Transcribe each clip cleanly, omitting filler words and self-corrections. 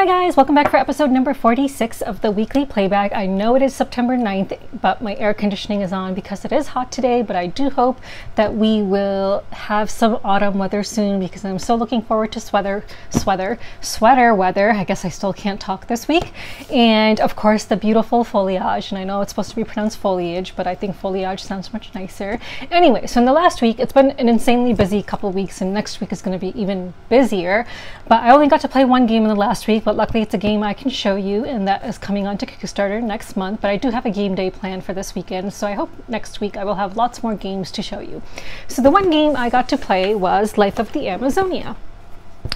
Hi guys, welcome back for episode number 46 of the weekly playback. I know it is September 9th, but my air conditioning is on because it is hot today, but I do hope that we will have some autumn weather soon because I'm so looking forward to sweater weather. I guess I still can't talk this week. And of course the beautiful foliage, and I know it's supposed to be pronounced foliage, but I think foliage sounds much nicer. Anyway, so in the last week, it's been an insanely busy couple of weeks, and next week is going to be even busier, but I only got to play one game in the last week, but luckily it's a game I can show you, and that is coming on to Kickstarter next month. But I do have a game day planned for this weekend, so I hope next week I will have lots more games to show you. So the one game I got to play was Life of the Amazonia.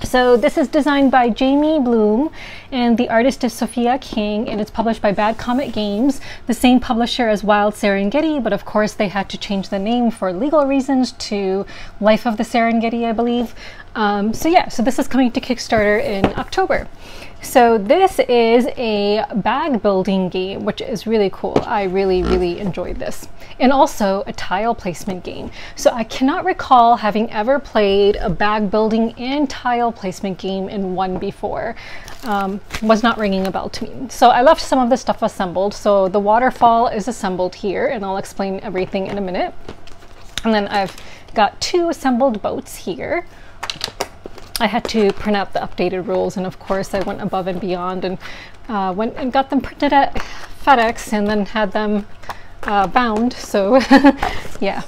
So this is designed by Jamie Bloom, and the artist is Sophia King, and it's published by Bad Comet Games, the same publisher as Wild Serengeti, but of course they had to change the name for legal reasons to Life of the Serengeti, I believe. So this is coming to Kickstarter in October. So this is a bag building game, which is really cool. I really enjoyed this. And also a tile placement game. So I cannot recall having ever played a bag building and tile placement game in one before. Was not ringing a bell to me. So I left some of the stuff assembled. So the waterfall is assembled here, and I'll explain everything in a minute. And then I've got two assembled boats here. I had to print out the updated rules, and of course I went above and beyond and went and got them printed at FedEx and then had them bound. So yeah.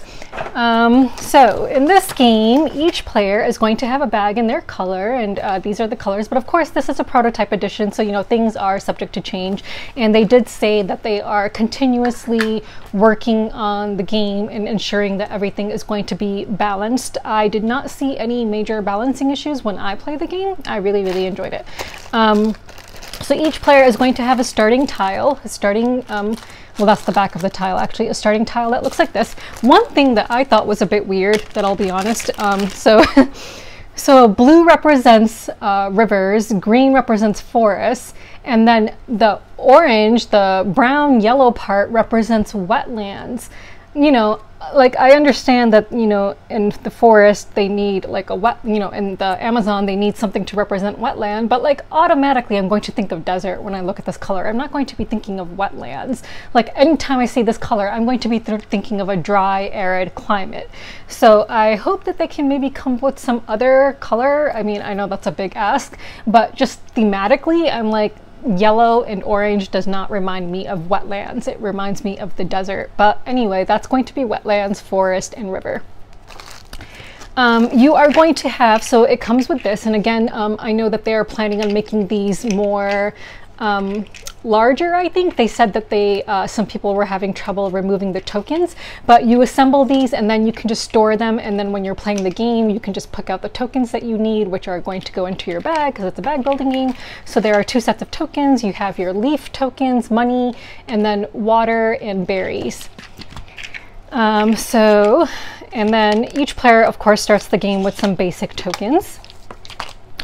So in this game, each player is going to have a bag in their color, and these are the colors, but of course this is a prototype edition, so you know things are subject to change, and they did say that they are continuously working on the game and ensuring that everything is going to be balanced. I did not see any major balancing issues when I played the game. I really enjoyed it. So each player is going to have a starting tile, well, that's the back of the tile, actually, a starting tile that looks like this. One thing that I thought was a bit weird, that I'll be honest, so blue represents rivers, green represents forests, and then the orange, the brown yellow part represents wetlands. You know, like I understand that, you know, in the forest they need like a in the Amazon they need something to represent wetland, but like automatically I'm going to think of desert when I look at this color. I'm not going to be thinking of wetlands. Like anytime I see this color, I'm going to be thinking of a dry, arid climate. So I hope that they can maybe come up with some other color. I mean, I know that's a big ask, but just thematically, I'm like, yellow and orange does not remind me of wetlands. It reminds me of the desert. But anyway, that's going to be wetlands, forest, and river. You are going to have, so it comes with this, and again, I know that they're planning on making these more larger. I think they said that they some people were having trouble removing the tokens, but you assemble these and then you can just store them, and then when you're playing the game you can just pick out the tokens that you need, which are going to go into your bag because it's a bag building game. So there are two sets of tokens. You have your leaf tokens, money, and then water and berries. And then each player of course starts the game with some basic tokens.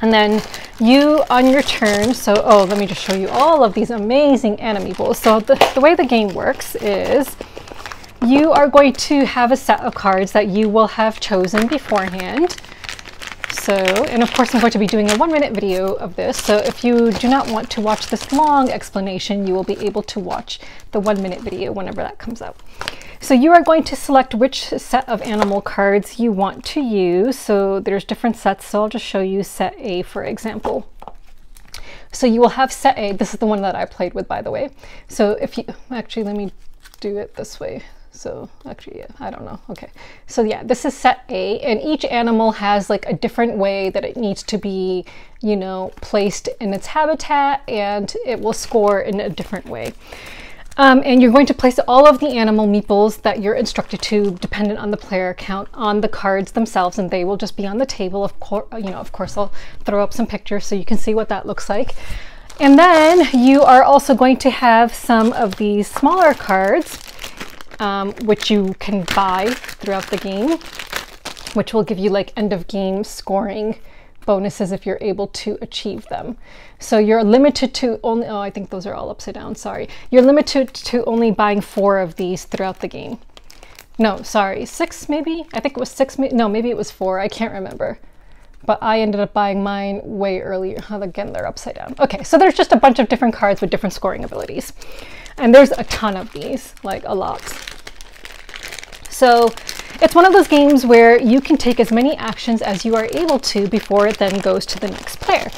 And then you, on your turn, let me just show you all of these amazing amiibos. So the way the game works is you are going to have a set of cards that you will have chosen beforehand. So, and of course I'm going to be doing a 1-minute video of this. So if you do not want to watch this long explanation, you will be able to watch the 1-minute video whenever that comes out. So you are going to select which set of animal cards you want to use. So there's different sets, so I'll just show you set A, for example. So you will have set A. This is the one that I played with, by the way. So if you, actually, let me do it this way. So actually, yeah, I don't know. Okay. So yeah, this is set A, and each animal has like a different way that it needs to be, you know, placed in its habitat, and it will score in a different way. And you're going to place all of the animal meeples that you're instructed to, dependent on the player count, on the cards themselves, and they will just be on the table. Of course, I'll throw up some pictures so you can see what that looks like. And then you are also going to have some of these smaller cards, which you can buy throughout the game, which will give you like end of game scoring bonuses if you're able to achieve them. So you're limited to only, oh, I think those are all upside down, sorry. You're limited to only buying 4 of these throughout the game. No, sorry, 6 maybe? I think it was 6, no, maybe it was 4, I can't remember. but I ended up buying mine way earlier. Again, they're upside down. Okay, so there's just a bunch of different cards with different scoring abilities. And there's a ton of these, like a lot. So it's one of those games where you can take as many actions as you are able to before it then goes to the next player.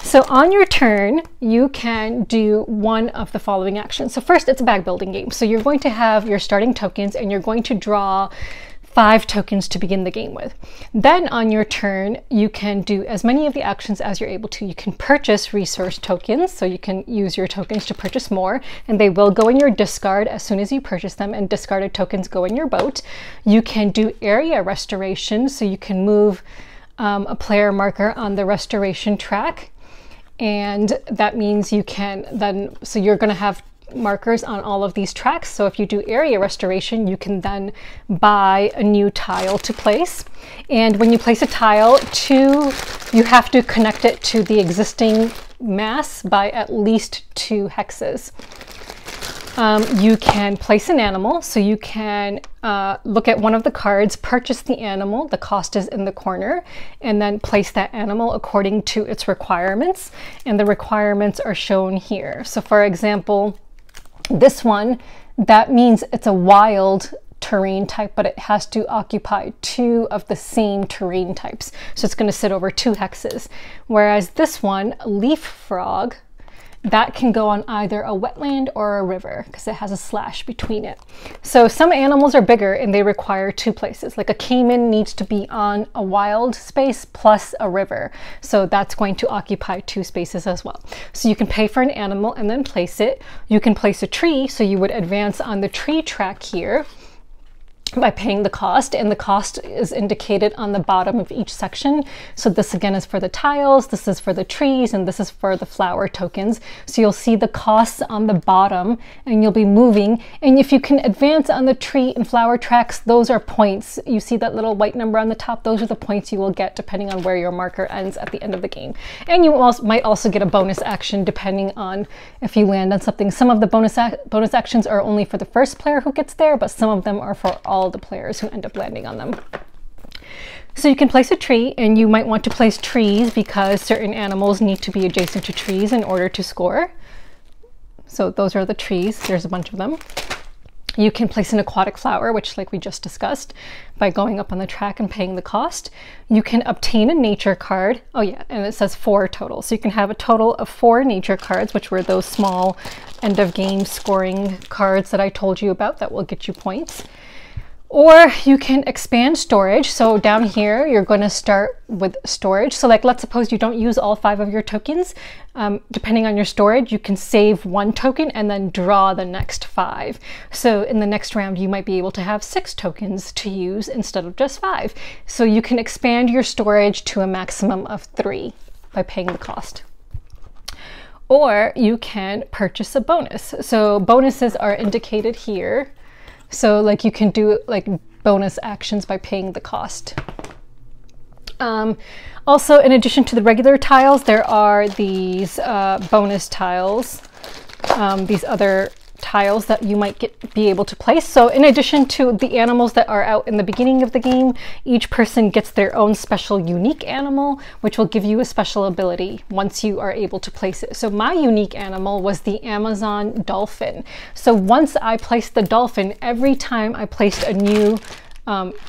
So on your turn, you can do one of the following actions. So first, it's a bag building game. So you're going to have your starting tokens and you're going to draw 5 tokens to begin the game with. Then on your turn, you can do as many of the actions as you're able to. You can purchase resource tokens, so you can use your tokens to purchase more, and they will go in your discard as soon as you purchase them, and discarded tokens go in your boat. You can do area restoration, so you can move a player marker on the restoration track, and that means you can then, so you're going to have markers on all of these tracks. So if you do area restoration, you can then buy a new tile to place. And when you place a tile, you have to connect it to the existing mass by at least 2 hexes. You can place an animal, so you can look at one of the cards, purchase the animal, the cost is in the corner, and then place that animal according to its requirements. And the requirements are shown here. So for example, this one, that means it's a wild terrain type, but it has to occupy 2 of the same terrain types. So it's going to sit over 2 hexes. Whereas this one, leaf frog, that can go on either a wetland or a river because it has a slash between it. So some animals are bigger and they require 2 places. Like a caiman needs to be on a wild space plus a river. So that's going to occupy 2 spaces as well. So you can pay for an animal and then place it. You can place a tree, so you would advance on the tree track here by paying the cost, and the cost is indicated on the bottom of each section. So this again is for the tiles, this is for the trees, and this is for the flower tokens. So you'll see the costs on the bottom and you'll be moving. And if you can advance on the tree and flower tracks, those are points. You see that little white number on the top? Those are the points you will get depending on where your marker ends at the end of the game. And you might also get a bonus action depending on if you land on something. Some of the bonus actions are only for the first player who gets there, but some of them are for all the players who end up landing on them. So you can place a tree, and you might want to place trees because certain animals need to be adjacent to trees in order to score. So those are the trees. There's a bunch of them. You can place an aquatic flower, which like we just discussed, by going up on the track and paying the cost. You can obtain a nature card. Oh yeah, and it says 4 total. So you can have a total of 4 nature cards, which were those small end of game scoring cards that I told you about that will get you points. Or you can expand storage. So down here, you're going to start with storage. So like, let's suppose you don't use all 5 of your tokens. Depending on your storage, you can save 1 token and then draw the next 5. So in the next round, you might be able to have 6 tokens to use instead of just 5. So you can expand your storage to a maximum of 3 by paying the cost. Or you can purchase a bonus. So bonuses are indicated here. So like you can do like bonus actions by paying the cost. Also, in addition to the regular tiles, there are these bonus tiles, these other tiles that you might be able to place. So in addition to the animals that are out in the beginning of the game, each person gets their own special unique animal, which will give you a special ability once you are able to place it. So my unique animal was the Amazon dolphin. So once I placed the dolphin, every time I placed a new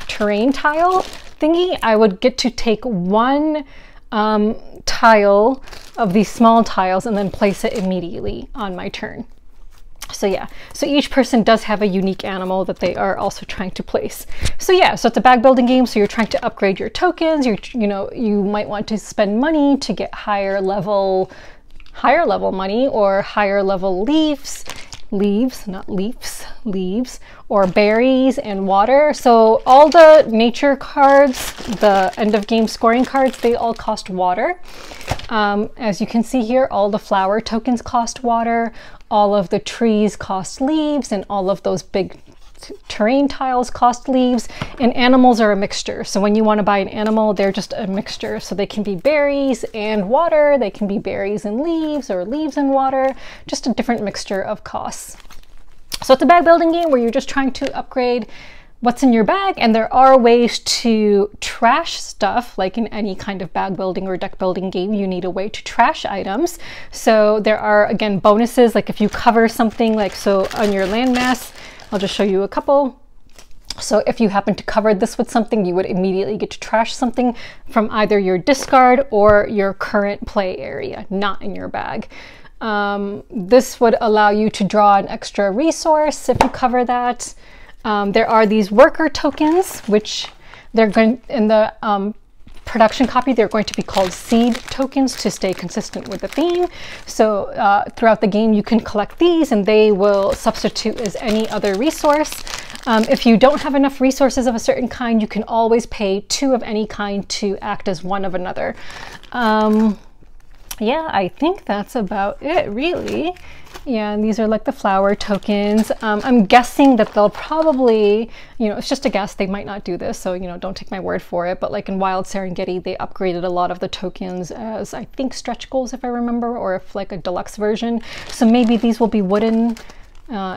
terrain tile thingy, I would get to take 1 tile of these small tiles and then place it immediately on my turn. So yeah, so each person does have a unique animal that they are also trying to place. So yeah, so it's a bag building game. So you're trying to upgrade your tokens. You might want to spend money to get higher level money or higher level leaves, not leaves, leaves, or berries and water. So all the nature cards, the end of game scoring cards, they all cost water. As you can see here, all the flower tokens cost water. All of the trees cost leaves, and all of those big terrain tiles cost leaves, and animals are a mixture. So when you want to buy an animal, they're just a mixture. So they can be berries and water, they can be berries and leaves, or leaves and water, just a different mixture of costs. So it's a bag building game where you're just trying to upgrade what's in your bag, and there are ways to trash stuff. Like in any kind of bag building or deck building game, you need a way to trash items. So there are, again, bonuses, like if you cover something, like so on your landmass, I'll just show you a couple. So if you happen to cover this with something, you would immediately get to trash something from either your discard or your current play area, not in your bag. This would allow you to draw an extra resource if you cover that. There are these worker tokens, which they're going in the production copy, they're going to be called seed tokens to stay consistent with the theme. So throughout the game, you can collect these and they will substitute as any other resource. If you don't have enough resources of a certain kind, you can always pay 2 of any kind to act as 1 of another. Yeah, I think that's about it, really. Yeah, and these are like the flower tokens. I'm guessing that they'll probably, you know, it's just a guess, they might not do this, so, you know, don't take my word for it. But like in Wild Serengeti, they upgraded a lot of the tokens as, I think, stretch goals, if I remember, or if like a deluxe version. So maybe these will be wooden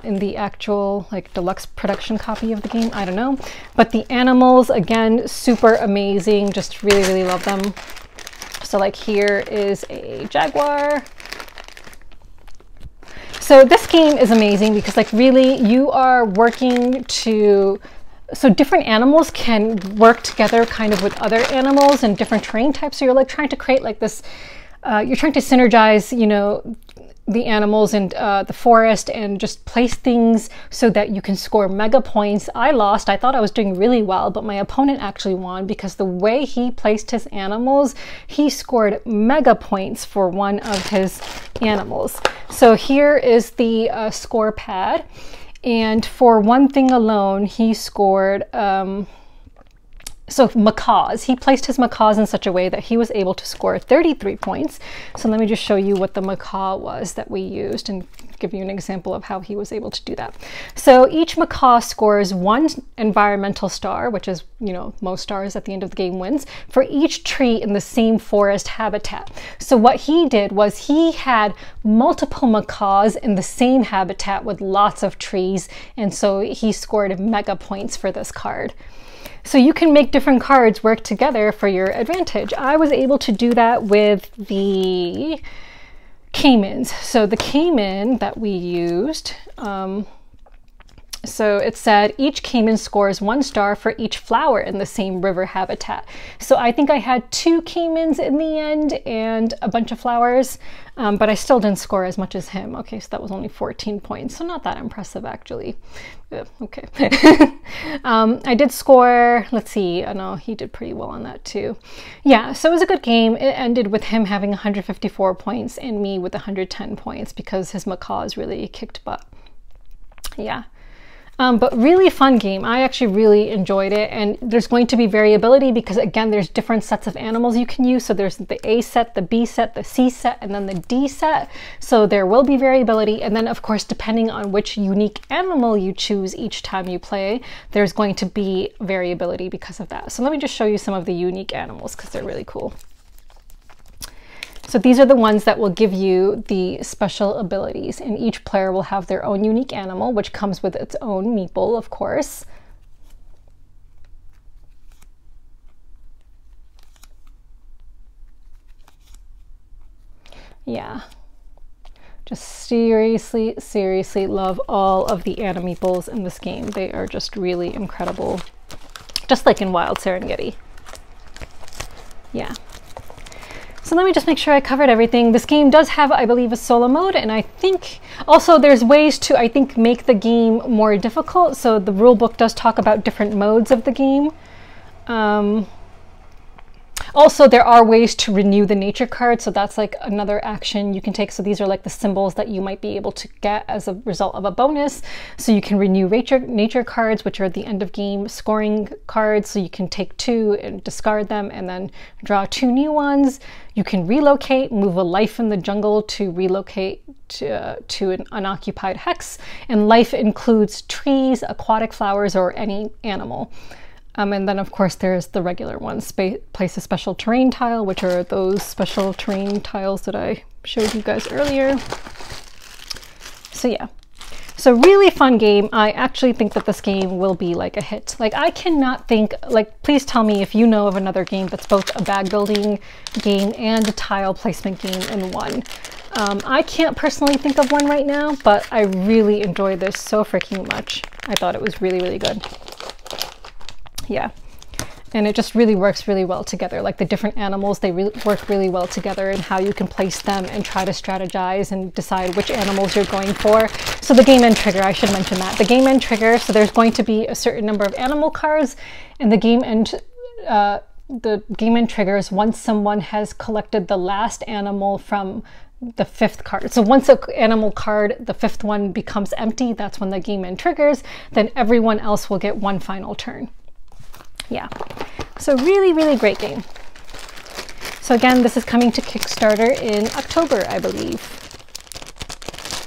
in the actual like deluxe production copy of the game. I don't know. But the animals, again, super amazing. Just really, really love them. So like here is a jaguar. So this game is amazing because like really you are working to, so different animals can work together kind of with other animals and different terrain types. So you're like trying to create like this, you're trying to synergize, you know, the animals and the forest and just place things so that you can score mega points. I lost. I thought I was doing really well, but my opponent actually won because the way he placed his animals, he scored mega points for one of his animals. So here is the score pad, and for one thing alone, he scored so macaws. He placed his macaws in such a way that he was able to score 33 points. So let me just show you what the macaw was that we used and give you an example of how he was able to do that. So each macaw scores 1 environmental star, which is, you know, most stars at the end of the game wins, for each tree in the same forest habitat. So what he did was he had multiple macaws in the same habitat with lots of trees, and so he scored mega points for this card. So you can make different cards work together for your advantage. I was able to do that with the caimans. So the caiman that we used, so it said each caiman scores 1 star for each flower in the same river habitat. So I think I had 2 caimans in the end and a bunch of flowers, but I still didn't score as much as him. Okay, so that was only 14 points, so not that impressive actually. Okay. I did score, let's see, no, he did pretty well on that too. Yeah, so it was a good game. It ended with him having 154 points and me with 110 points because his macaws really kicked butt. Yeah. But really fun game. I actually really enjoyed it, and there's going to be variability because again there's different sets of animals you can use. So there's the A set, the B set, the C set, and then the D set. So there will be variability, and then of course depending on which unique animal you choose each time you play, there's going to be variability because of that. So let me just show you some of the unique animals because they're really cool. So these are the ones that will give you the special abilities, and each player will have their own unique animal, which comes with its own meeple, of course. Yeah, just seriously, seriously love all of the animeeples in this game. They are just really incredible, just like in Wild Serengeti. Yeah. So let me just make sure I covered everything. This game does have, I believe, a solo mode, and I think also there's ways to, I think, make the game more difficult. So the rule book does talk about different modes of the game. Also, there are ways to renew the nature card, so that's like another action you can take. So these are like the symbols that you might be able to get as a result of a bonus. So you can renew nature cards, which are the end of game scoring cards. So you can take 2 and discard them and then draw 2 new ones. You can relocate, move a life in the jungle to relocate to an unoccupied hex. And life includes trees, aquatic flowers, or any animal. And then of course there's the regular ones. Place a special terrain tile, which are those special terrain tiles that I showed you guys earlier. So yeah, So really fun game. I actually think that this game will be like a hit. Like I cannot think, like please tell me if you know of another game that's both a bag building game and a tile placement game in one. I can't personally think of one right now, but I really enjoyed this so freaking much. I thought it was really, really good. Yeah. And it just really works really well together. Like the different animals, they work really well together, and how you can place them and try to strategize and decide which animals you're going for. So the game end trigger, I should mention that. The game end trigger, so there's going to be a certain number of animal cards, and the game end triggers once someone has collected the last animal from the 5th card. So once an animal card, the 5th one becomes empty, that's when the game end triggers. Then everyone else will get one final turn. Yeah, so really, really great game. So again, this is coming to Kickstarter in October, I believe.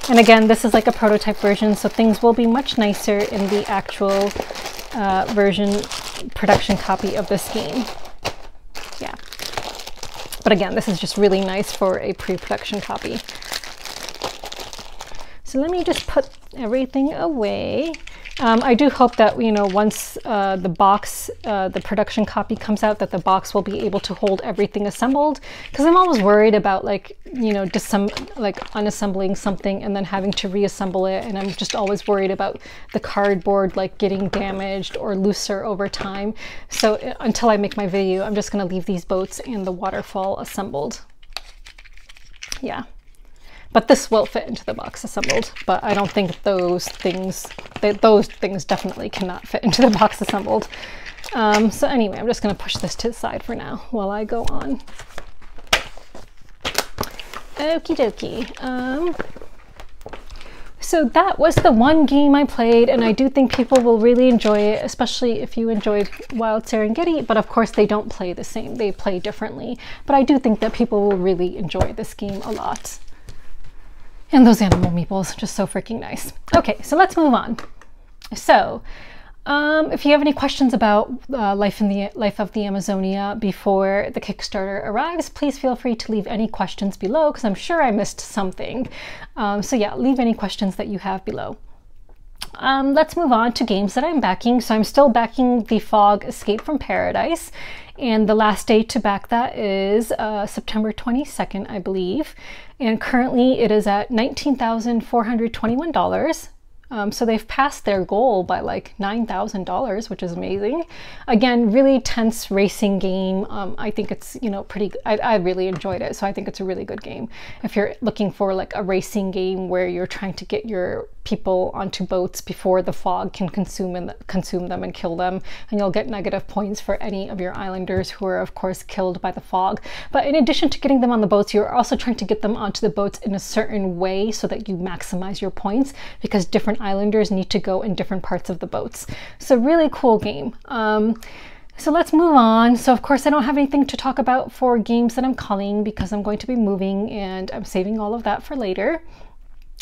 And again, this is like a prototype version, so things will be much nicer in the actual version production copy of this game. Yeah. But again, this is just really nice for a pre-production copy. So let me just put everything away. I do hope that, you know, once the box, the production copy comes out, that the box will be able to hold everything assembled. Because I'm always worried about, like, you know, unassembling something and then having to reassemble it. And I'm just always worried about the cardboard, like, getting damaged or looser over time. So until I make my video, I'm just going to leave these boats and the waterfall assembled. Yeah. But this will fit into the box assembled, but I don't think those things definitely cannot fit into the box assembled. So anyway, I'm just going to push this to the side for now while I go on. Okie dokie. So that was the one game I played, and I do think people will really enjoy it, especially if you enjoyed Wild Serengeti, but of course they don't play the same, they play differently. But I do think that people will really enjoy this game a lot. And those animal meeples, just so freaking nice. Okay, so let's move on. So, if you have any questions about life of the Amazonia before the Kickstarter arrives, please feel free to leave any questions below, because I'm sure I missed something. So yeah, leave any questions that you have below. Let's move on to games that I'm backing. So I'm still backing the Fog Escape from Paradise, and the last day to back that is September 22nd, I believe. And currently it is at $19,421. So they've passed their goal by like $9,000, which is amazing. Again, really tense racing game. I think it's, you know, pretty, I really enjoyed it. So I think it's a really good game. If you're looking for like a racing game where you're trying to get your people onto boats before the fog can consume them and kill them, and you'll get negative points for any of your islanders who are of course killed by the fog. But in addition to getting them on the boats, you're also trying to get them onto the boats in a certain way so that you maximize your points, because different islanders need to go in different parts of the boats. So really cool game. So let's move on. So of course I don't have anything to talk about for games that I'm culling, because I'm going to be moving and I'm saving all of that for later.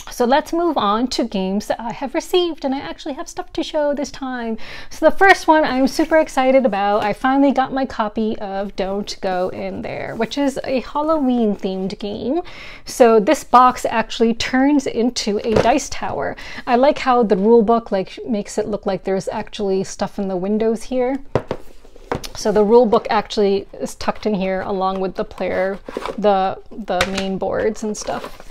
So let's move on to games that I have received, and I actually have stuff to show this time. So the first one I'm super excited about. I finally got my copy of Don't Go In There, which is a Halloween themed game. So this box actually turns into a dice tower. I like how the rule book like makes it look like there's actually stuff in the windows here. So the rule book actually is tucked in here along with the player, the main boards and stuff.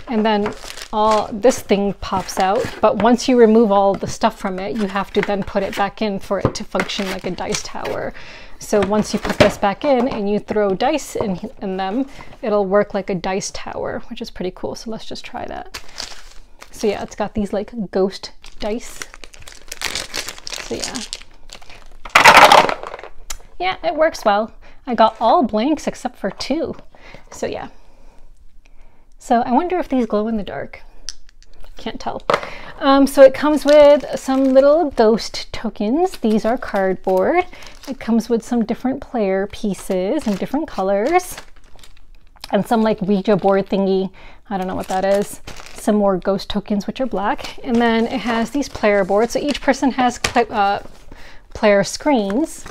And then all this thing pops out, but once you remove all the stuff from it, you have to then put it back in for it to function like a dice tower. So once you put this back in and you throw dice in them, it'll work like a dice tower, which is pretty cool. So let's just try that. So yeah, it's got these like ghost dice. So yeah, it works well. I got all blanks except for 2. So yeah. So I wonder if these glow in the dark. Can't tell. So it comes with some little ghost tokens. These are cardboard. It comes with some different player pieces in different colors. And some like Ouija board thingy. I don't know what that is. Some more ghost tokens, which are black. And then it has these player boards. So each person has player screens.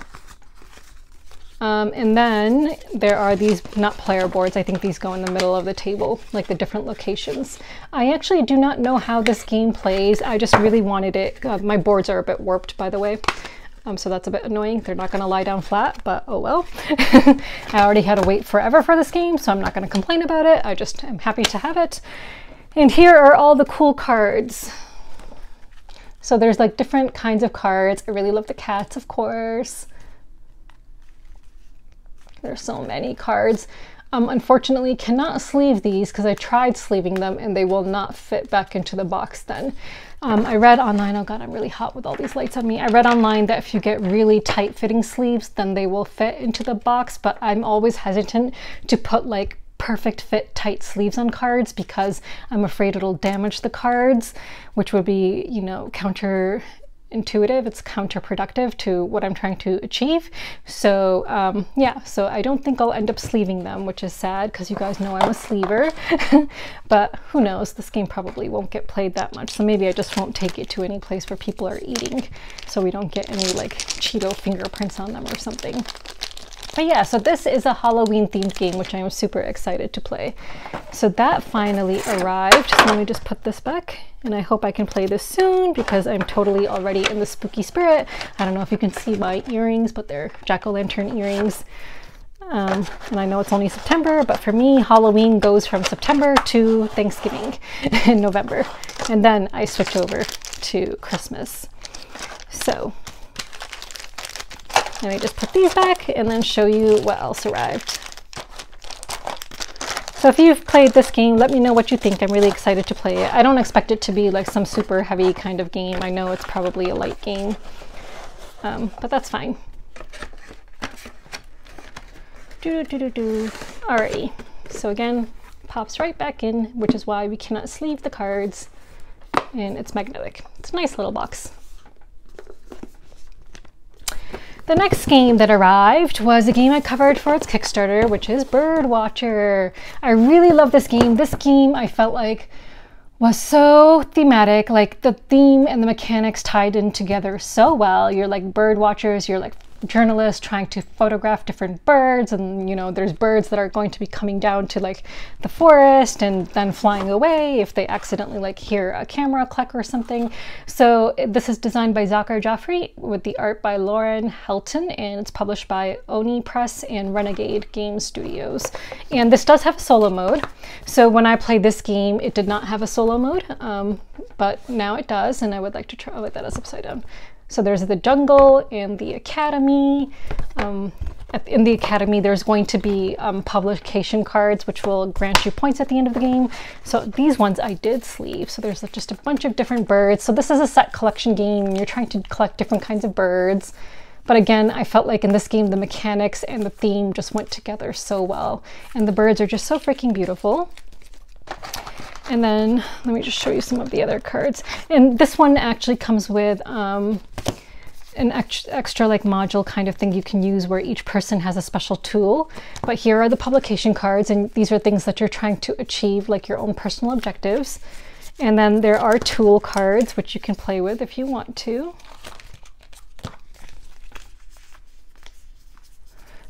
And then there are these, not player boards, I think these go in the middle of the table, like the different locations. I actually do not know how this game plays. I just really wanted it. My boards are a bit warped, by the way. So that's a bit annoying. They're not going to lie down flat, but oh well. I already had to wait forever for this game, so I'm not going to complain about it. I just am happy to have it. And here are all the cool cards. So there's like different kinds of cards. I really love the cats, of course. There's so many cards. Unfortunately, cannot sleeve these because I tried sleeving them and they will not fit back into the box then. I read online, oh god, I'm really hot with all these lights on me. I read online that if you get really tight fitting sleeves, then they will fit into the box, but I'm always hesitant to put like perfect fit tight sleeves on cards because I'm afraid it'll damage the cards, which would be, you know, counterintuitive. It's counterproductive to what I'm trying to achieve. So yeah, so I don't think I'll end up sleeving them, which is sad because you guys know I'm a sleever. But who knows, this game probably won't get played that much, so maybe I just won't take it to any place where people are eating so we don't get any like Cheeto fingerprints on them or something. But yeah, so this is a Halloween themed game, which I am super excited to play. So that finally arrived. So let me just put this back, and I hope I can play this soon because I'm totally already in the spooky spirit. I don't know if you can see my earrings, but they're jack-o'-lantern earrings. And I know it's only September, but for me, Halloween goes from September to Thanksgiving in November. And then I switch over to Christmas. So let me just put these back and then show you what else arrived. So if you've played this game, let me know what you think. I'm really excited to play it. I don't expect it to be like some super heavy kind of game. I know it's probably a light game, but that's fine. Alrighty, so again, pops right back in, which is why we cannot sleeve the cards, and it's magnetic. It's a nice little box. The next game that arrived was a game I covered for its Kickstarter, which is Birdwatcher. I really love this game. This game I felt like was so thematic, like the theme and the mechanics tied in together so well. You're like bird watchers, you're like journalists trying to photograph different birds, and you know there's birds that are going to be coming down to like the forest and then flying away if they accidentally like hear a camera click or something. So this is designed by Zakar Jaffrey with the art by Lauren Helton, and it's published by Oni Press and Renegade Game Studios. And this does have a solo mode. So when I played this game, it did not have a solo mode, but now it does, and I would like to try. Oh wait, that is upside down. So there's the jungle and the academy. In the academy, there's going to be publication cards, which will grant you points at the end of the game. So these ones I did sleeve. So there's just a bunch of different birds. So this is a set collection game. You're trying to collect different kinds of birds. But again, I felt like in this game, the mechanics and the theme just went together so well. And the birds are just so freaking beautiful. And then let me just show you some of the other cards. And this one actually comes with an extra like module kind of thing you can use where each person has a special tool. But here are the publication cards, and these are things that you're trying to achieve, like your own personal objectives. And then there are tool cards, which you can play with if you want to.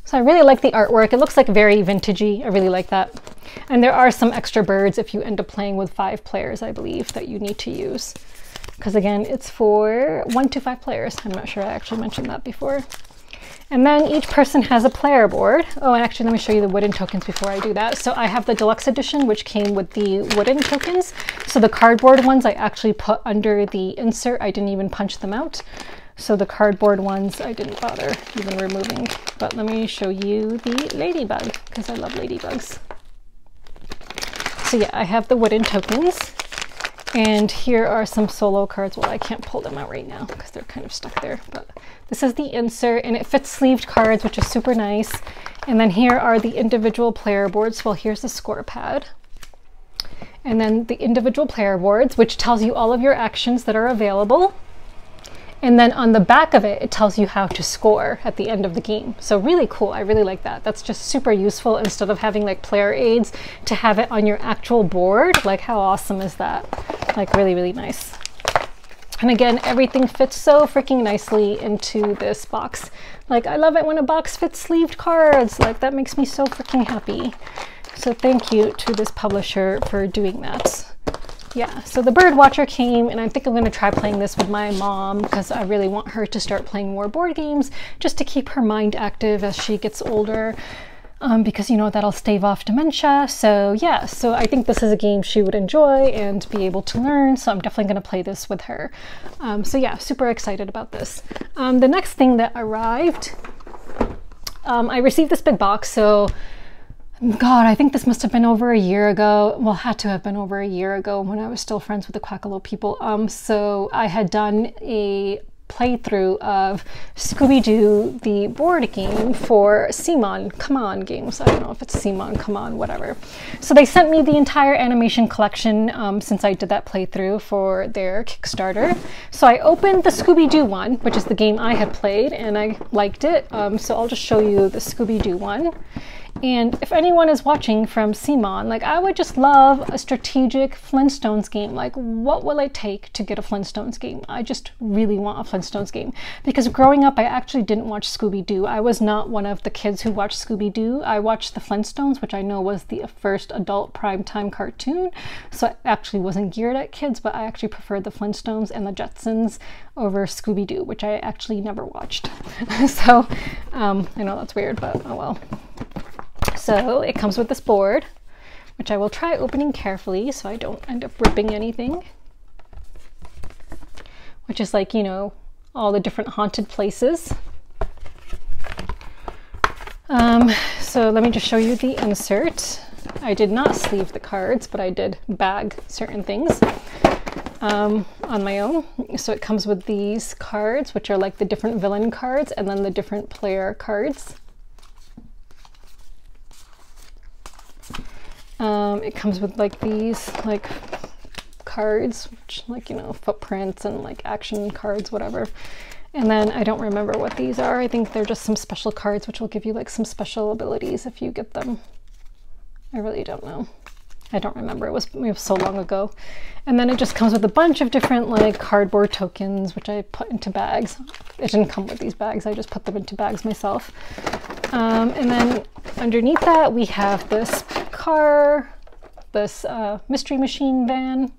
So I really like the artwork. It looks like very vintagey. I really like that. And there are some extra birds if you end up playing with 5 players, I believe, that you need to use. Because again, it's for 1 to 5 players. I'm not sure I actually mentioned that before. And then each person has a player board. Oh, and actually let me show you the wooden tokens before I do that. So I have the deluxe edition, which came with the wooden tokens. So the cardboard ones I actually put under the insert. I didn't even punch them out. So the cardboard ones I didn't bother even removing. But let me show you the ladybug, because I love ladybugs. So yeah, I have the wooden tokens. And here are some solo cards. Well, I can't pull them out right now because they're kind of stuck there. But this is the insert, and it fits sleeved cards, which is super nice. And then here are the individual player boards. Well, here's the score pad. And then the individual player boards, which tells you all of your actions that are available. And then on the back of it, it tells you how to score at the end of the game. So really cool. I really like that. That's just super useful instead of having like player aids to have it on your actual board. Like how awesome is that? Like really, really nice. And again, everything fits so freaking nicely into this box. Like, I love it when a box fits sleeved cards. Like, that makes me so freaking happy. So thank you to this publisher for doing that. Yeah, so the Birdwatcher came, and I think I'm going to try playing this with my mom because I really want her to start playing more board games just to keep her mind active as she gets older, because, you know, that'll stave off dementia. So yeah, so I think this is a game she would enjoy and be able to learn, so I'm definitely going to play this with her. So yeah, super excited about this. The next thing that arrived, I received this big box, so God, I think this must have been over a year ago. Well, had to have been over a year ago when I was still friends with the Quackalo people. So I had done a playthrough of Scooby-Doo, the board game for CMON, Come On games. I don't know if it's CMON, Come On, whatever. So they sent me the entire animation collection since I did that playthrough for their Kickstarter. So I opened the Scooby-Doo one, which is the game I had played, and I liked it. So I'll just show you the Scooby-Doo one. And if anyone is watching from CMON, like, I would just love a strategic Flintstones game. Like, what will it take to get a Flintstones game? I just really want a Flintstones game. Because growing up, I actually didn't watch Scooby-Doo. I was not one of the kids who watched Scooby-Doo. I watched the Flintstones, which I know was the first adult primetime cartoon. So it actually wasn't geared at kids, but I actually preferred the Flintstones and the Jetsons over Scooby-Doo, which I actually never watched. So I know that's weird, but oh well. So it comes with this board, which I will try opening carefully so I don't end up ripping anything, which is like, you know, all the different haunted places. So let me just show you the insert. I did not sleeve the cards, but I did bag certain things on my own. So it comes with these cards, which are like the different villain cards and then the different player cards. It comes with like these like cards, which, like, you know, footprints and like action cards, whatever. And then I don't remember what these are. I think they're just some special cards which will give you like some special abilities if you get them. I really don't know. I don't remember. It was so long ago. And then it just comes with a bunch of different like cardboard tokens, which I put into bags. It didn't come with these bags. I just put them into bags myself. And then underneath that we have this car, this mystery machine van.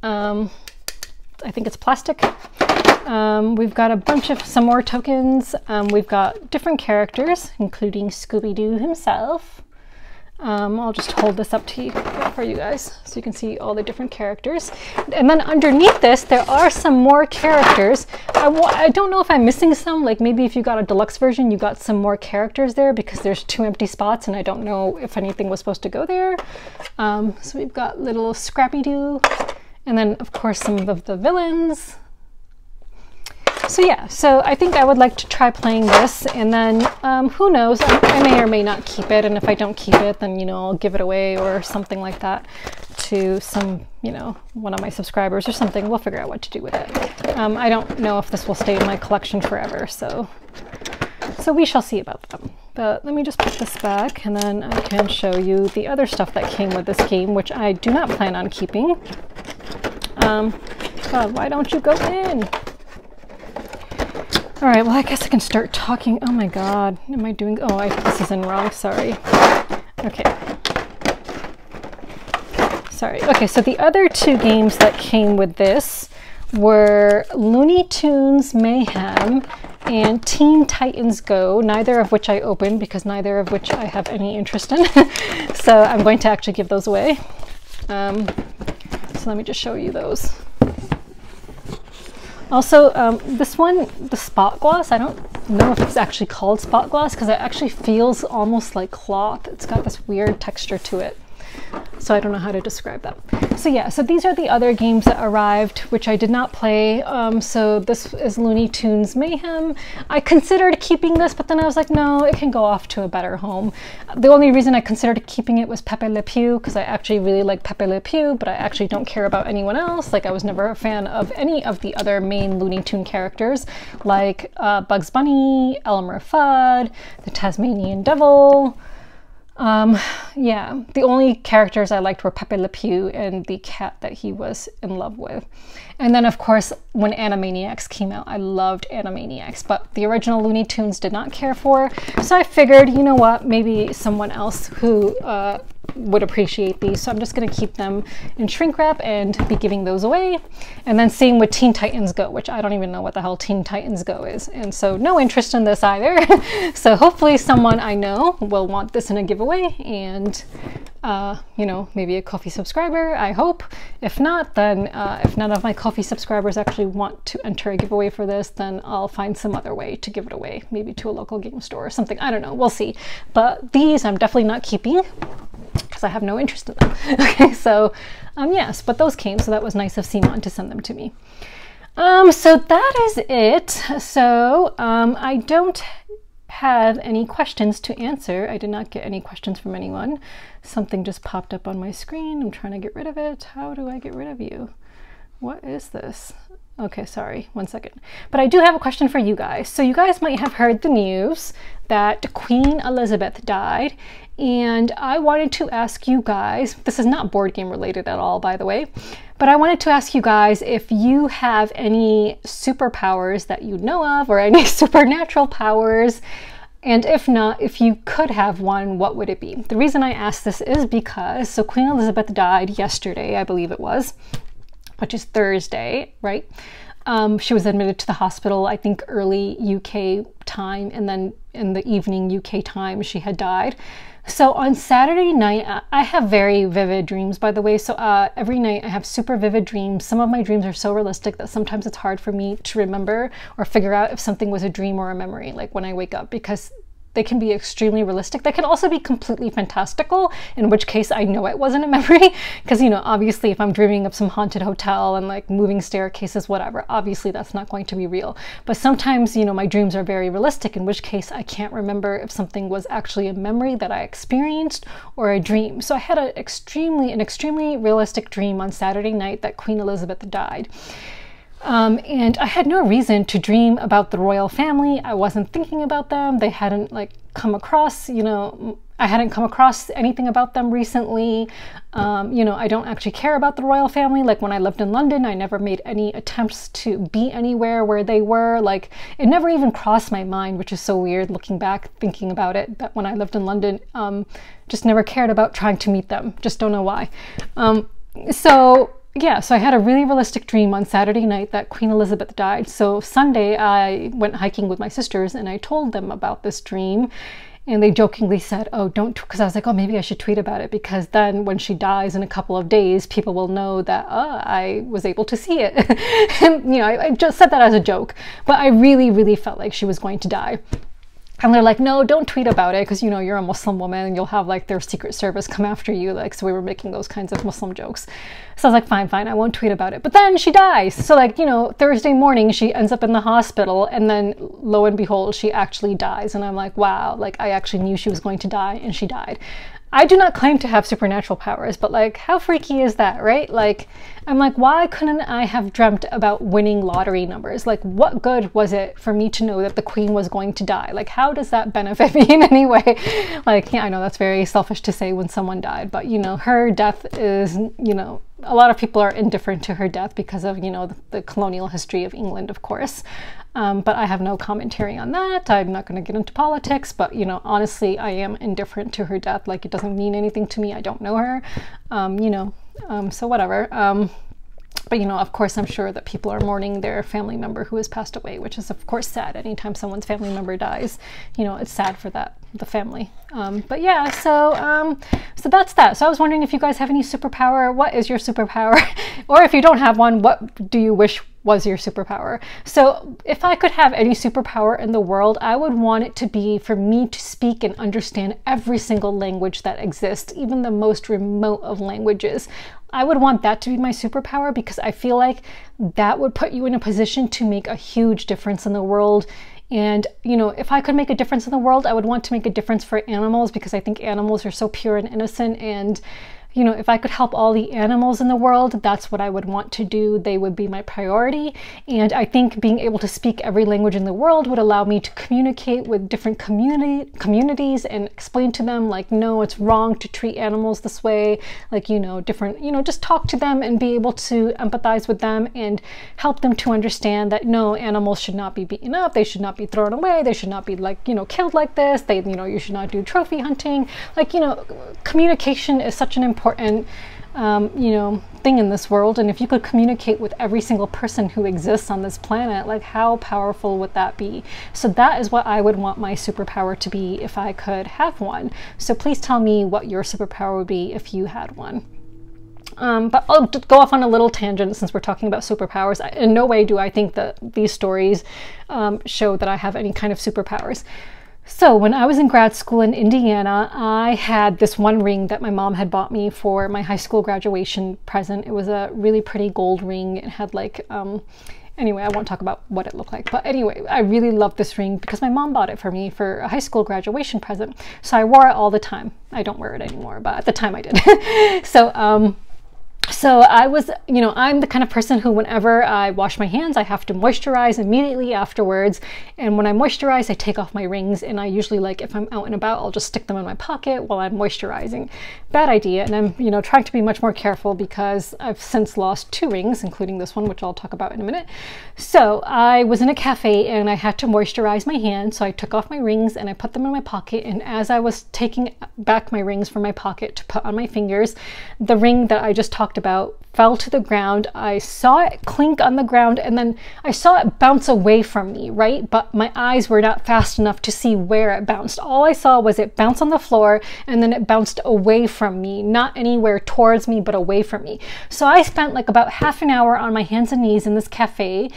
I think it's plastic. We've got a bunch of some more tokens. We've got different characters, including Scooby-Doo himself. I'll just hold this up to you for you guys so you can see all the different characters. And then underneath this, there are some more characters. I don't know if I'm missing some, like maybe if you got a deluxe version, you got some more characters there because there's 2 empty spots and I don't know if anything was supposed to go there. So we've got little Scrappy-Doo and then of course some of the villains. So yeah, so I think I would like to try playing this, and then who knows, I may or may not keep it, and if I don't keep it, then, you know, I'll give it away or something like that to some, you know, one of my subscribers or something. We'll figure out what to do with it. I don't know if this will stay in my collection forever, so we shall see about them. But let me just put this back, and then I can show you the other stuff that came with this game, which I do not plan on keeping. God, why don't you go in? All right, well, I guess I can start talking. Oh my God, am I doing, oh, this is in wrong, sorry. Okay. Sorry, okay, so the other 2 games that came with this were Looney Tunes Mayhem and Teen Titans Go, neither of which I opened because neither of which I have any interest in. So I'm going to actually give those away. So let me just show you those. Also, this one, the spot gloss, I don't know if it's actually called spot gloss because it actually feels almost like cloth. It's got this weird texture to it. So I don't know how to describe that. So yeah, so these are the other games that arrived, which I did not play. So this is Looney Tunes Mayhem. I considered keeping this, but then I was like, no, it can go off to a better home. The only reason I considered keeping it was Pepe Le Pew, because I actually really like Pepe Le Pew, but I actually don't care about anyone else. Like, I was never a fan of any of the other main Looney Tune characters, like Bugs Bunny, Elmer Fudd, the Tasmanian Devil, Yeah, the only characters I liked were Pepe Le Pew and the cat that he was in love with. And then, of course, when Animaniacs came out, I loved Animaniacs, but the original Looney Tunes did not care for. So I figured, you know what, maybe someone else who would appreciate these. So I'm just going to keep them in shrink wrap and be giving those away. And then same with Teen Titans Go, which I don't even know what the hell Teen Titans Go is. And so no interest in this either. So hopefully someone I know will want this in a giveaway, and you know, maybe a Ko-fi subscriber, I hope. If not, then if none of my Ko-fi subscribers actually want to enter a giveaway for this, then I'll find some other way to give it away, maybe to a local game store or something. I don't know, we'll see. But these I'm definitely not keeping because I have no interest in them. Okay, so yes, but those came, so that was nice of CMON to send them to me. So that is it. So I don't have any questions to answer. I did not get any questions from anyone. Something just popped up on my screen. I'm trying to get rid of it. How do I get rid of you? What is this? Okay, sorry, 1 second. But I do have a question for you guys. So you guys might have heard the news that Queen Elizabeth died, and I wanted to ask you guys, this is not board game related at all, by the way, but I wanted to ask you guys if you have any superpowers that you know of, or any supernatural powers, and if not, if you could have one, what would it be? The reason I asked this is because, so Queen Elizabeth died yesterday, I believe it was, which is Thursday, right? She was admitted to the hospital, I think early UK time, and then in the evening UK time she had died. So on Saturday night, I have very vivid dreams, by the way. So every night I have super vivid dreams. Some of my dreams are so realistic that sometimes it's hard for me to remember or figure out if something was a dream or a memory, like when I wake up, because they can be extremely realistic. They can also be completely fantastical, in which case I know it wasn't a memory. Because, you know, obviously if I'm dreaming of some haunted hotel and like moving staircases, whatever, obviously that's not going to be real. But sometimes, you know, my dreams are very realistic, in which case I can't remember if something was actually a memory that I experienced or a dream. So I had an extremely realistic dream on Saturday night that Queen Elizabeth died. And I had no reason to dream about the royal family. I wasn't thinking about them. They hadn't like come across, you know, I hadn't come across anything about them recently. You know, I don't actually care about the royal family. Like when I lived in London, I never made any attempts to be anywhere where they were. Like it never even crossed my mind, which is so weird looking back, thinking about it, that when I lived in London, just never cared about trying to meet them. Just don't know why. Yeah, so I had a really realistic dream on Saturday night that Queen Elizabeth died. So Sunday I went hiking with my sisters and I told them about this dream, and they jokingly said, oh, don't, because I was like, oh, maybe I should tweet about it, because then when she dies in a couple of days, people will know that I was able to see it. And, you know, I just said that as a joke, but I really felt like she was going to die. And they're like, no, don't tweet about it because, you know, you're a Muslim woman and you'll have like their secret service come after you. Like, so we were making those kinds of Muslim jokes. So I was like, fine, I won't tweet about it. But then she dies. So like, you know, Thursday morning, she ends up in the hospital, and then lo and behold, she actually dies. And I'm like, wow, like I actually knew she was going to die and she died. I do not claim to have supernatural powers, but like, how freaky is that, right? Like, I'm like, why couldn't I have dreamt about winning lottery numbers? Like, what good was it for me to know that the Queen was going to die? Like, how does that benefit me in any way? Like, yeah, I know that's very selfish to say when someone died, but you know, her death is, you know, a lot of people are indifferent to her death because of, you know, the colonial history of England, of course. But I have no commentary on that. I'm not going to get into politics, but, you know, honestly, I am indifferent to her death. Like, it doesn't mean anything to me. I don't know her, you know, so whatever. But, you know, of course, I'm sure that people are mourning their family member who has passed away, which is, of course, sad. Anytime someone's family member dies, you know, it's sad for the family. But yeah, so that's that. So I was wondering if you guys have any superpower. What is your superpower? Or if you don't have one, what do you wish was your superpower? So if I could have any superpower in the world, I would want it to be for me to speak and understand every single language that exists, even the most remote of languages. I would want that to be my superpower, because I feel like that would put you in a position to make a huge difference in the world. And, you know, if I could make a difference in the world, I would want to make a difference for animals, because I think animals are so pure and innocent, and, you know, if I could help all the animals in the world, that's what I would want to do. They would be my priority. And I think being able to speak every language in the world would allow me to communicate with different communities and explain to them, like, no, it's wrong to treat animals this way. Like, you know, different, you know, just talk to them and be able to empathize with them and help them to understand that no, animals should not be beaten up. They should not be thrown away. They should not be, like, you know, killed like this. They, you know, you should not do trophy hunting. Like, you know, communication is such an important you know, thing in this world. And if you could communicate with every single person who exists on this planet, like, how powerful would that be? So that is what I would want my superpower to be if I could have one. So please tell me what your superpower would be if you had one. But I'll go off on a little tangent since we're talking about superpowers. In no way do I think that these stories show that I have any kind of superpowers. So when I was in grad school in Indiana, I had this one ring that my mom had bought me for my high school graduation present. It was a really pretty gold ring. It had like, anyway, I won't talk about what it looked like. But anyway, I really loved this ring because my mom bought it for me for a high school graduation present. So I wore it all the time. I don't wear it anymore, but at the time I did. So I was, you know, I'm the kind of person who whenever I wash my hands, I have to moisturize immediately afterwards. And when I moisturize, I take off my rings, and I usually, like, if I'm out and about, I'll just stick them in my pocket while I'm moisturizing. Bad idea. And I'm, you know, trying to be much more careful because I've since lost 2 rings, including this one, which I'll talk about in a minute. So I was in a cafe and I had to moisturize my hands. So I took off my rings and I put them in my pocket. And as I was taking back my rings from my pocket to put on my fingers, the ring that I just talked about fell to the ground. I saw it clink on the ground, and then I saw it bounce away from me, right? But my eyes were not fast enough to see where it bounced. All I saw was it bounce on the floor, and then it bounced away from me, not anywhere towards me, but away from me. So I spent like about half an hour on my hands and knees in this cafe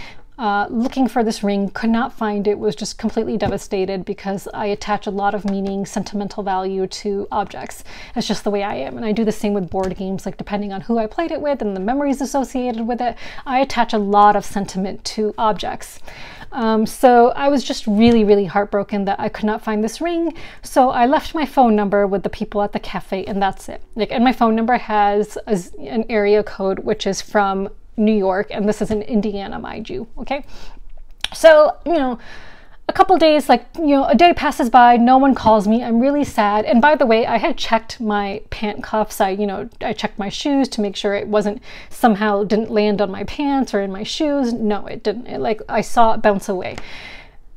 looking for this ring, could not find it, was just completely devastated because I attach a lot of meaning, sentimental value to objects. It's just the way I am. And I do the same with board games, like depending on who I played it with and the memories associated with it, I attach a lot of sentiment to objects. So I was just really, really heartbroken that I could not find this ring. So I left my phone number with the people at the cafe, and that's it. Like, and my phone number has an area code, which is from New York, and this is in Indiana, mind you. Okay, so, you know, a couple days, like, you know, a day passes by, no one calls me. I'm really sad. And by the way, I had checked my pant cuffs. I checked my shoes to make sure it wasn't somehow didn't land on my pants or in my shoes. No, it didn't. Like, I saw it bounce away.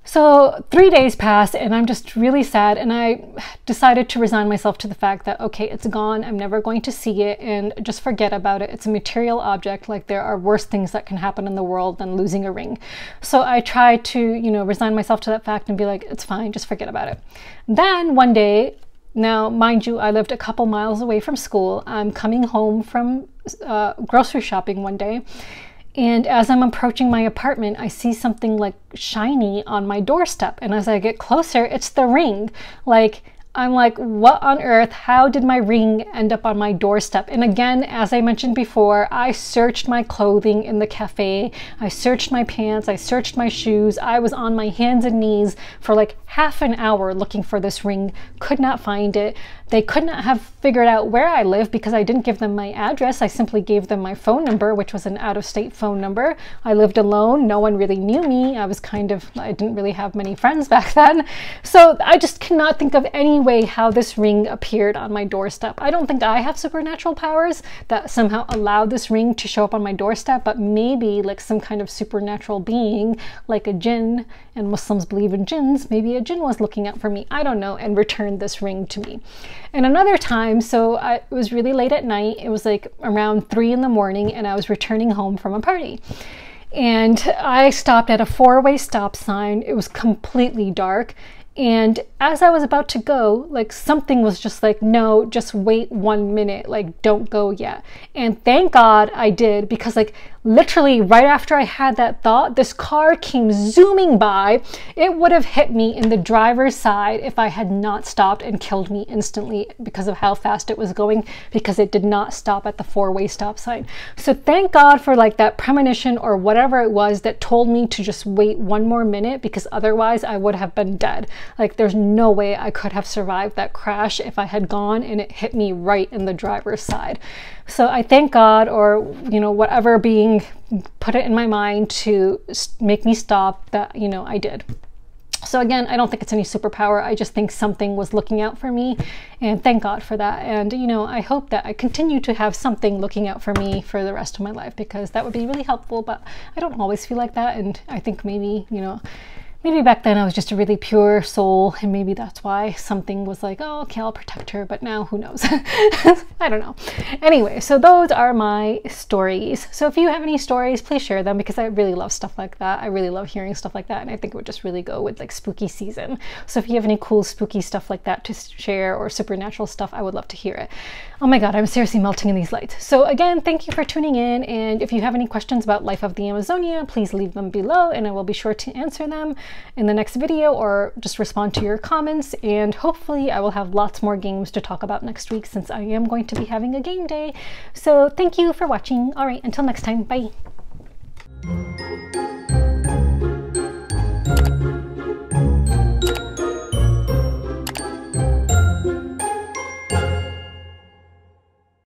So 3 days passed, and I'm just really sad, and I decided to resign myself to the fact that, okay, it's gone, I'm never going to see it, and just forget about it. It's a material object. Like, there are worse things that can happen in the world than losing a ring. So I tried to, you know, resign myself to that fact and be like, it's fine, just forget about it. Then one day, now mind you, I lived a couple miles away from school. I'm coming home from grocery shopping one day, and as I'm approaching my apartment, I see something like shiny on my doorstep. And as I get closer, it's the ring. Like, I'm like, what on earth? How did my ring end up on my doorstep? And again, as I mentioned before, I searched my clothing in the cafe. I searched my pants. I searched my shoes. I was on my hands and knees for like half an hour looking for this ring. Could not find it. They could not have figured out where I live because I didn't give them my address. I simply gave them my phone number, which was an out-of-state phone number. I lived alone. No one really knew me. I didn't really have many friends back then. So I just cannot think of any way how this ring appeared on my doorstep. I don't think I have supernatural powers that somehow allowed this ring to show up on my doorstep, but maybe like some kind of supernatural being, like a jinn, and Muslims believe in jinns, maybe a jinn was looking out for me, I don't know, and returned this ring to me. And another time, so it was really late at night, it was like around 3 in the morning, and I was returning home from a party. And I stopped at a 4-way stop sign. It was completely dark. And as I was about to go, like, something was just like, no, just wait 1 minute, like, don't go yet. And thank God I did, because like literally right after I had that thought, this car came zooming by. It would have hit me in the driver's side if I had not stopped, and killed me instantly because of how fast it was going, because it did not stop at the 4-way stop sign. So thank God for like that premonition or whatever it was that told me to just wait 1 more minute, because otherwise I would have been dead. Like there's no way I could have survived that crash if I had gone and it hit me right in the driver's side. So I thank God, or, you know, whatever being put it in my mind to make me stop, that, you know, I did. So again, I don't think it's any superpower. I just think something was looking out for me, and thank God for that. And, you know, I hope that I continue to have something looking out for me for the rest of my life, because that would be really helpful. But I don't always feel like that. And I think maybe, you know, maybe back then I was just a really pure soul, and maybe that's why something was like, oh, okay, I'll protect her. But now who knows? I don't know. Anyway, so those are my stories. So if you have any stories, please share them, because I really love stuff like that. I really love hearing stuff like that, and I think it would just really go with like spooky season. So if you have any cool spooky stuff like that to share, or supernatural stuff, I would love to hear it. Oh my God, I'm seriously melting in these lights. So again, thank you for tuning in. And if you have any questions about Life of the Amazonia, please leave them below, and I will be sure to answer them in the next video, or just respond to your comments. And hopefully I will have lots more games to talk about next week, since I am going to be having a game day. So thank you for watching. All right, until next time, bye.